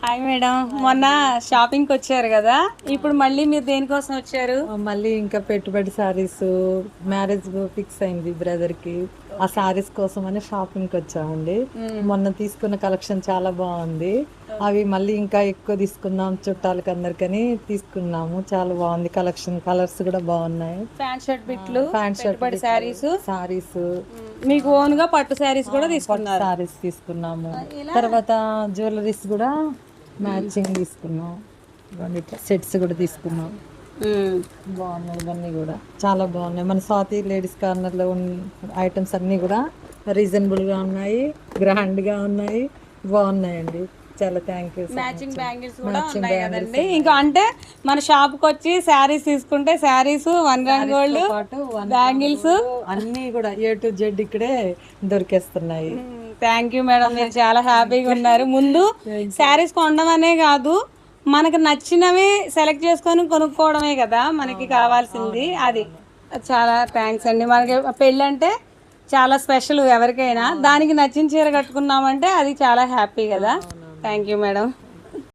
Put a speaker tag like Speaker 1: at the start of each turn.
Speaker 1: Hi madam, మొన్న షాపింగ్కి వచ్చారు కదా, ఇప్పుడు మళ్ళీ మీరు దేనికోసం వచ్చారు?
Speaker 2: మళ్ళీ ఇంకా పెట్టుబడి సారీస్ మ్యారేజ్ ఫిక్స్ అయింది బ్రదర్ కి. ఆ సారీస్ కోసం అని షాపింగ్ కి వచ్చామండి. మొన్న తీసుకున్న కలెక్షన్ చాలా బాగుంది. అవి మళ్ళీ ఇంకా ఎక్కువ తీసుకుందాం చుట్టాలకి అందరికని తీసుకున్నాము. చాలా బాగుంది కలెక్షన్, కలర్స్ కూడా బాగున్నాయి.
Speaker 1: ప్యాంట్ షర్ట్ బిట్లు,
Speaker 2: ప్యాంట్ షర్ట్
Speaker 1: పెట్టుబడి శారీస్,
Speaker 2: సారీస్,
Speaker 1: మీకు ఓన్ గా పట్టు శారీస్ కూడా తీసుకున్నారు.
Speaker 2: సారీస్ తీసుకున్నాము. తర్వాత జ్యువెలరీస్ కూడా మ్యాచింగ్ తీసుకున్నాం. సెట్స్ కూడా తీసుకున్నాం. బాగున్నాయి, ఇవన్నీ కూడా చాలా బాగున్నాయి. మన స్వాతి లేడీస్ కార్నర్ లో ఉన్న ఐటమ్స్ అన్ని కూడా రీజనబుల్ గా ఉన్నాయి, గ్రాండ్ గా ఉన్నాయి, బాగున్నాయండి. చాలా థ్యాంక్ యూ.
Speaker 1: మ్యాచింగ్ బ్యాంగిల్స్ కూడా ఉన్నాయి కదండి. ఇంకా అంటే మన షాప్ కి వచ్చి శారీస్ తీసుకుంటే శారీస్, 1 గ్రామ్ గోల్డ్, బ్యాంగిల్స్
Speaker 2: అన్ని కూడా A to Z ఇక్కడే దొరికేస్తున్నాయి.
Speaker 1: థ్యాంక్ యూ మేడం, మీరు చాలా హ్యాపీగా ఉన్నారు. ముందు శారీస్ కొనడం అనే కాదు, మనకు నచ్చినవి సెలెక్ట్ చేసుకొని కొనుక్కోవడమే కదా మనకి కావాల్సింది. అది చాలా థ్యాంక్స్ అండి. మనకి పెళ్ళి అంటే చాలా స్పెషల్ ఎవరికైనా, దానికి నచ్చిన చీర కట్టుకున్నామంటే అది చాలా హ్యాపీ కదా. Thank you madam.